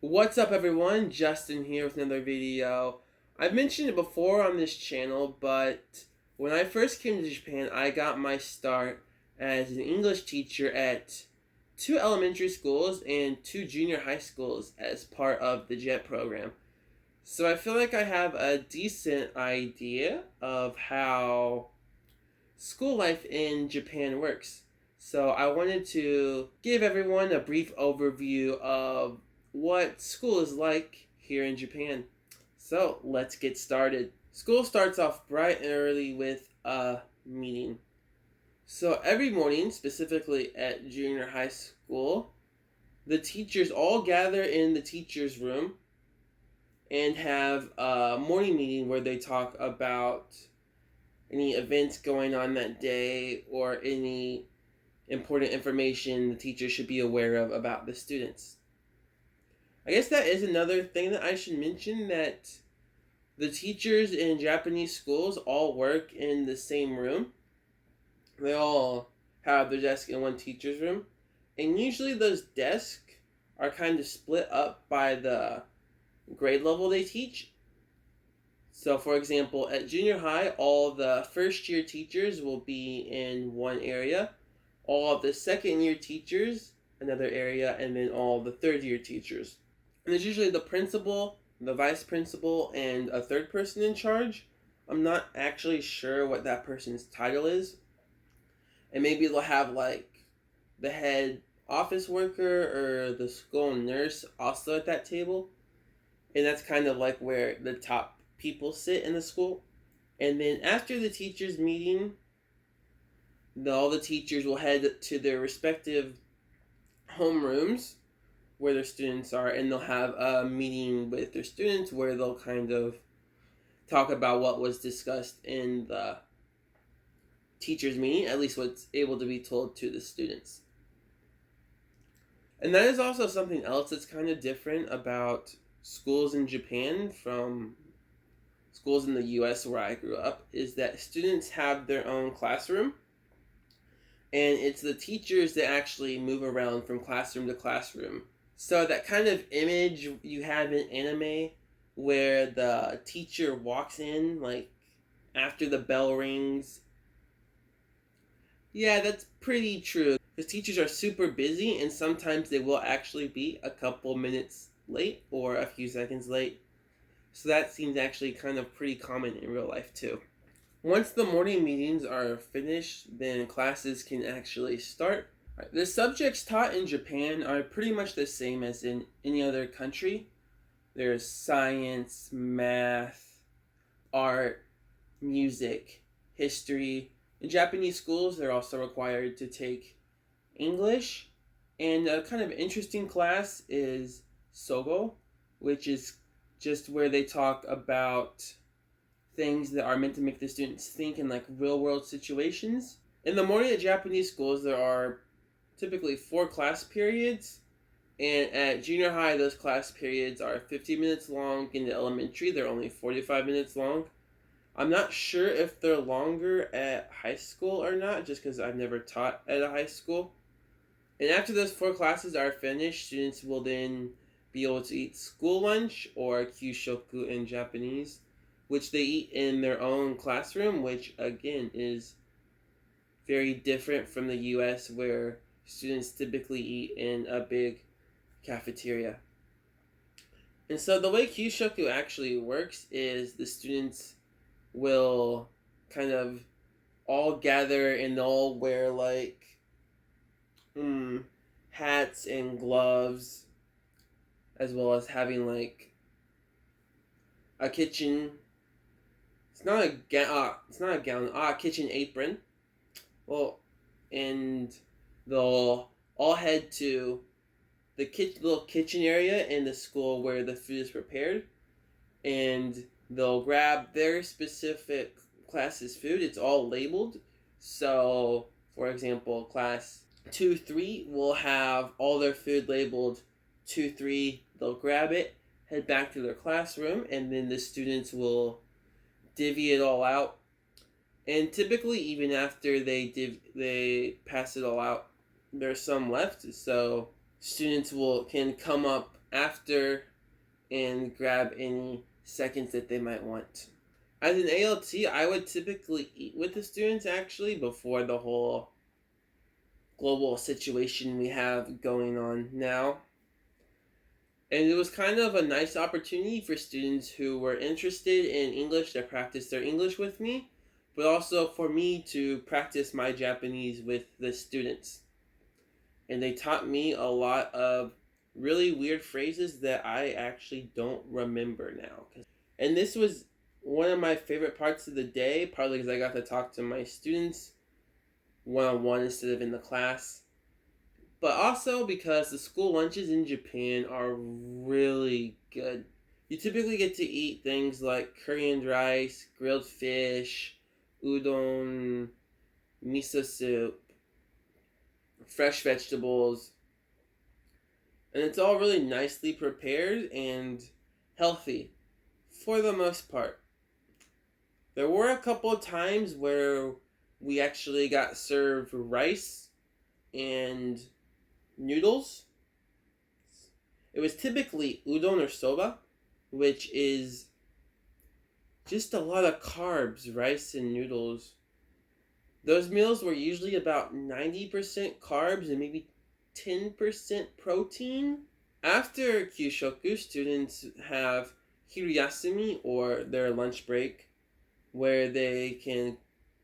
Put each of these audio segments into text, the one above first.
What's up everyone, Justin here with another video. I've mentioned it before on this channel, but when I first came to Japan, I got my start as an English teacher at 2 elementary schools and 2 junior high schools as part of the JET program. So I feel like I have a decent idea of how school life in Japan works. So I wanted to give everyone a brief overview of what school is like here in Japan. So let's get started. School starts off bright and early with a meeting. So every morning, specifically at junior high school, the teachers all gather in the teacher's room and have a morning meeting where they talk about any events going on that day or any important information the teacher should be aware of about the students. I guess that is another thing that I should mention, that the teachers in Japanese schools all work in the same room. They all have their desk in one teacher's room. And usually those desks are kind of split up by the grade level they teach. So for example, at junior high, all the first year teachers will be in one area. All of the second year teachers, another area, and then all the third year teachers. And there's usually the principal, the vice principal, and a third person in charge. I'm not actually sure what that person's title is. And maybe they'll have like the head office worker or the school nurse also at that table. And that's kind of like where the top people sit in the school. And then after the teachers' meeting, all the teachers will head to their respective homerooms where their students are, and they'll have a meeting with their students where they'll kind of talk about what was discussed in the teachers' meeting, at least what's able to be told to the students. And that is also something else that's kind of different about schools in Japan from schools in the US where I grew up, is that students have their own classroom. And it's the teachers that actually move around from classroom to classroom. So that kind of image you have in anime where the teacher walks in like after the bell rings. Yeah, that's pretty true. Because teachers are super busy and sometimes they will actually be a couple minutes late or a few seconds late. So that seems actually kind of pretty common in real life too. Once the morning meetings are finished, then classes can actually start. The subjects taught in Japan are pretty much the same as in any other country. There's science, math, art, music, history. In Japanese schools, they're also required to take English. And a kind of interesting class is Sogo, which is just where they talk about things that are meant to make the students think in like real world situations. In the morning at Japanese schools, there are typically 4 class periods, and at junior high those class periods are 50 minutes long. In the elementary they're only 45 minutes long. I'm not sure if they're longer at high school or not, just because I've never taught at a high school. And after those 4 classes are finished, students will then be able to eat school lunch, or kyushoku in Japanese, which they eat in their own classroom, which again is very different from the US where students typically eat in a big cafeteria. And so the way kyushoku actually works is the students will kind of all gather and they'll wear like hats and gloves, as well as having like a kitchen. It's not a gown. Kitchen apron. Well, and they'll all head to the little kitchen area in the school where the food is prepared, and they'll grab their specific class's food. It's all labeled. So, for example, class 2-3 will have all their food labeled 2-3. They'll grab it, head back to their classroom, and then the students will divvy it all out. And typically, even after they pass it all out, there's some left. So students can come up after and grab any seconds that they might want. As an ALT, I would typically eat with the students actually before the whole global situation we have going on now. And it was kind of a nice opportunity for students who were interested in English to practice their English with me, but also for me to practice my Japanese with the students. And they taught me a lot of really weird phrases that I actually don't remember now. And this was one of my favorite parts of the day, partly because I got to talk to my students one-on-one instead of in the class, but also because the school lunches in Japan are really good. You typically get to eat things like Korean rice, grilled fish, udon, miso soup, fresh vegetables, and it's all really nicely prepared and healthy for the most part. There were a couple of times where we actually got served rice and noodles. It was typically udon or soba, which is just a lot of carbs, rice and noodles. Those meals were usually about 90% carbs and maybe 10% protein. After Kyushoku, students have hiruyasumi, or their lunch break, where they can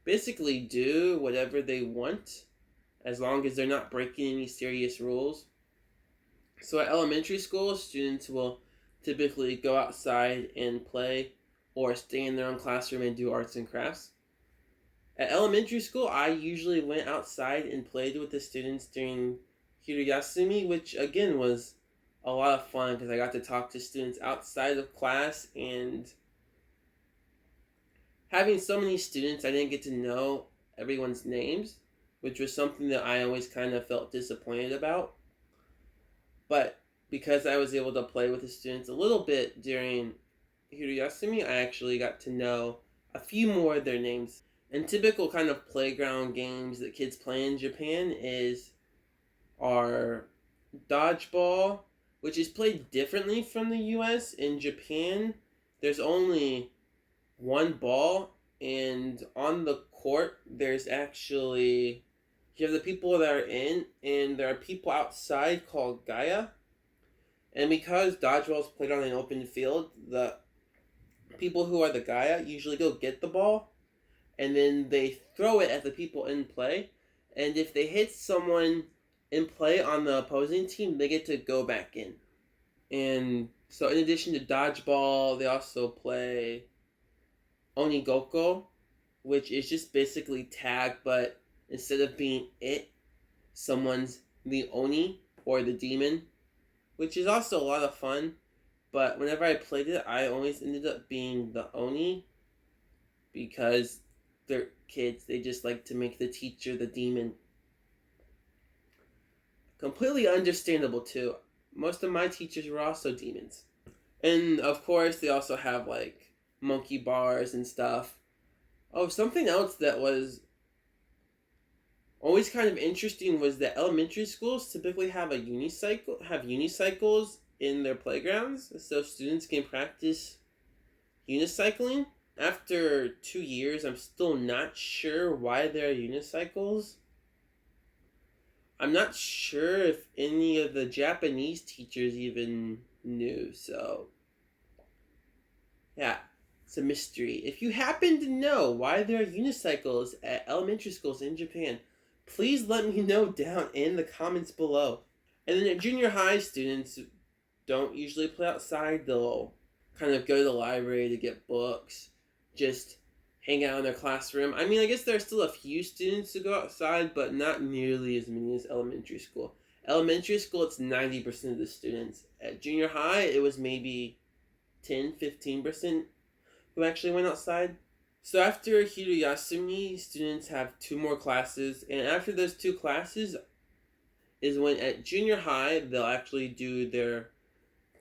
basically do whatever they want as long as they're not breaking any serious rules. So at elementary school, students will typically go outside and play or stay in their own classroom and do arts and crafts. At elementary school, I usually went outside and played with the students during hiruyasumi, which again was a lot of fun because I got to talk to students outside of class, and having so many students, I didn't get to know everyone's names, which was something that I always kind of felt disappointed about. But because I was able to play with the students a little bit during hiruyasumi, I actually got to know a few more of their names. And typical kind of playground games that kids play in Japan are dodgeball, which is played differently from the US. In Japan, there's only one ball, and on the court, there's actually, you have the people that are in, and there are people outside called Gaia. And because dodgeball is played on an open field, the people who are the Gaia usually go get the ball, and then they throw it at the people in play. And if they hit someone in play on the opposing team, they get to go back in. And so in addition to dodgeball, they also play onigoko, which is just basically tag, but instead of being it, someone's the oni or the demon, which is also a lot of fun. But whenever I played it, I always ended up being the oni because they're kids. They just like to make the teacher the demon. Completely understandable too. Most of my teachers were also demons. And of course, they also have like monkey bars and stuff. Oh, something else that was always kind of interesting was that elementary schools typically have unicycles in their playgrounds, so students can practice unicycling. After 2 years, I'm still not sure why there are unicycles. I'm not sure if any of the Japanese teachers even knew, so yeah, it's a mystery. If you happen to know why there are unicycles at elementary schools in Japan, please let me know down in the comments below. And then at junior high, students don't usually play outside. They'll kind of go to the library to get books, just hang out in their classroom. I mean, I guess there are still a few students who go outside, but not nearly as many as elementary school. Elementary school, it's 90% of the students. At junior high, it was maybe 10-15% who actually went outside. So after Hiruyasumi, students have 2 more classes, and after those 2 classes is when at junior high they'll actually do their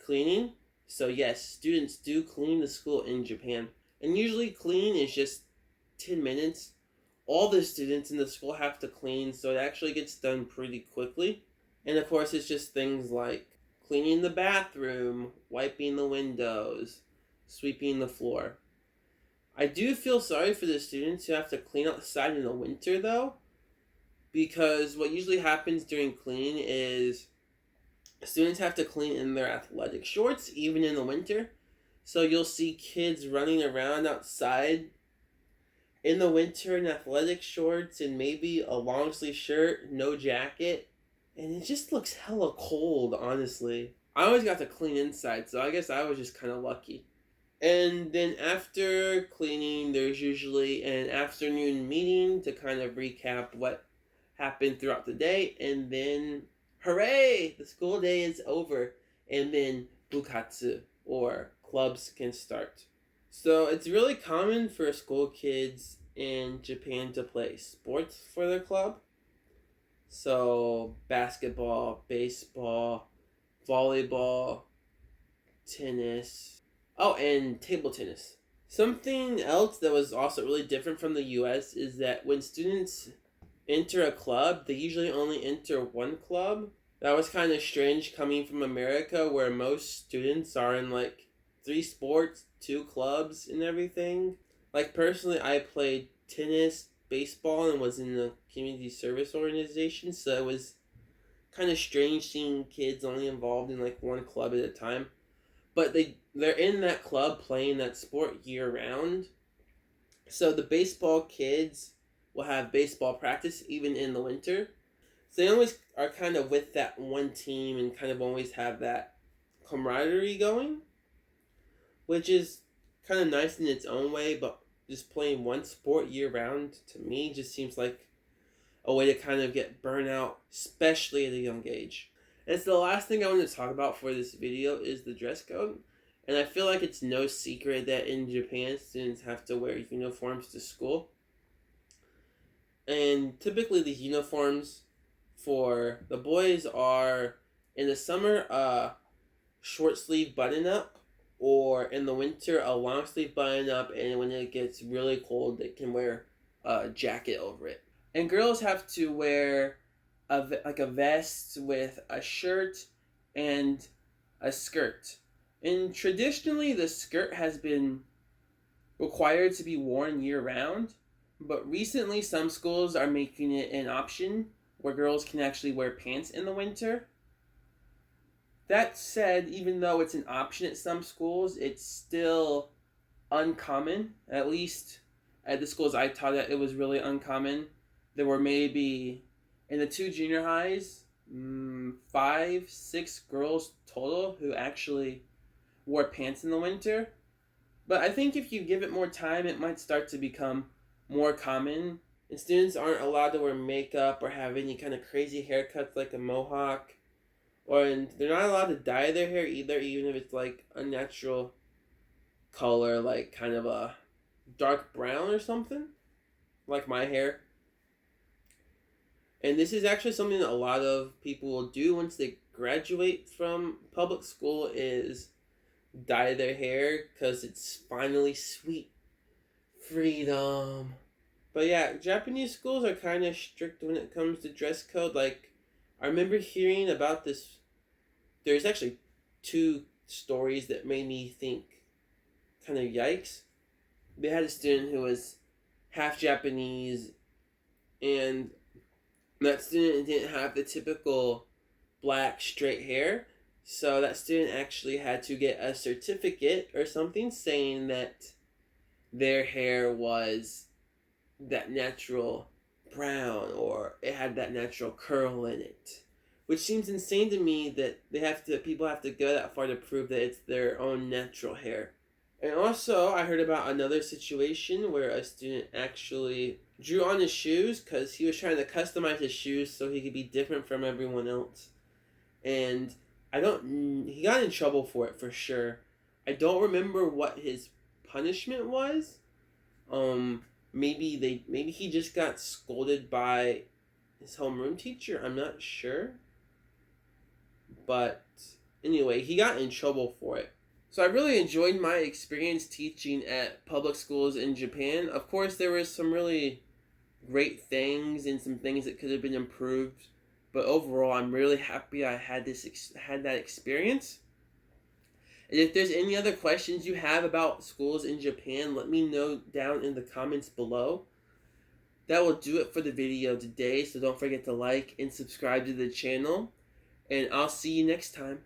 cleaning. So yes, students do clean the school in Japan, and usually clean is just 10 minutes. All the students in the school have to clean, so it actually gets done pretty quickly. And of course, it's just things like cleaning the bathroom, wiping the windows, sweeping the floor. I do feel sorry for the students who have to clean outside in the winter though, because what usually happens during cleaning is students have to clean in their athletic shorts even in the winter. So you'll see kids running around outside in the winter in athletic shorts and maybe a long sleeve shirt, no jacket, and it just looks hella cold, honestly. I always got to clean inside, so I guess I was just kind of lucky. And then after cleaning, there's usually an afternoon meeting to kind of recap what happened throughout the day, and then hooray, the school day is over, and then bukatsu, or clubs, can start. So it's really common for school kids in Japan to play sports for their club. So basketball, baseball, volleyball, tennis. Oh, and table tennis. Something else that was also really different from the US is that when students enter a club, they usually only enter one club. That was kind of strange coming from America, where most students are in like 3 sports, 2 clubs, and everything. Like personally, I played tennis, baseball, and was in a community service organization, so it was kind of strange seeing kids only involved in like one club at a time. But they're in that club playing that sport year round. So the baseball kids will have baseball practice even in the winter. So they always are kind of with that one team and kind of always have that camaraderie going, which is kind of nice in its own way, but just playing one sport year round to me just seems like a way to kind of get burnout, especially at a young age. And so the last thing I want to talk about for this video is the dress code. And I feel like it's no secret that in Japan, students have to wear uniforms to school. And typically these uniforms for the boys are, in the summer, a short sleeve button up, or in the winter, a long sleeve button up, and when it gets really cold, they can wear a jacket over it. And girls have to wear a vest with a shirt and a skirt. And traditionally, the skirt has been required to be worn year-round, but recently some schools are making it an option where girls can actually wear pants in the winter. That said, even though it's an option at some schools, it's still uncommon. At least at the schools I taught at, it was really uncommon. There were maybe, in the 2 junior highs, 5, 6 girls total who actually wore pants in the winter. But I think if you give it more time, it might start to become more common. And students aren't allowed to wear makeup or have any kind of crazy haircuts like a mohawk. And they're not allowed to dye their hair either, even if it's like a natural color, like kind of a dark brown or something, like my hair. And this is actually something that a lot of people will do once they graduate from public school, is dye their hair, because it's finally sweet freedom. But yeah, Japanese schools are kind of strict when it comes to dress code. Like, I remember hearing about this. There's actually 2 stories that made me think kind of yikes. They had a student who was half Japanese, and that student didn't have the typical black straight hair. So that student actually had to get a certificate or something saying that their hair was that natural brown, or it had that natural curl in it. Which seems insane to me that people have to go that far to prove that it's their own natural hair. And also, I heard about another situation where a student actually drew on his shoes because he was trying to customize his shoes so he could be different from everyone else. And he got in trouble for it for sure. I don't remember what his punishment was. Maybe he just got scolded by his homeroom teacher. I'm not sure. But anyway, he got in trouble for it. So I really enjoyed my experience teaching at public schools in Japan. Of course, there were some really great things and some things that could have been improved But overall, I'm really happy I had that experience. And if there's any other questions you have about schools in Japan, let me know down in the comments below. That will do it for the video today, so don't forget to like and subscribe to the channel, and I'll see you next time.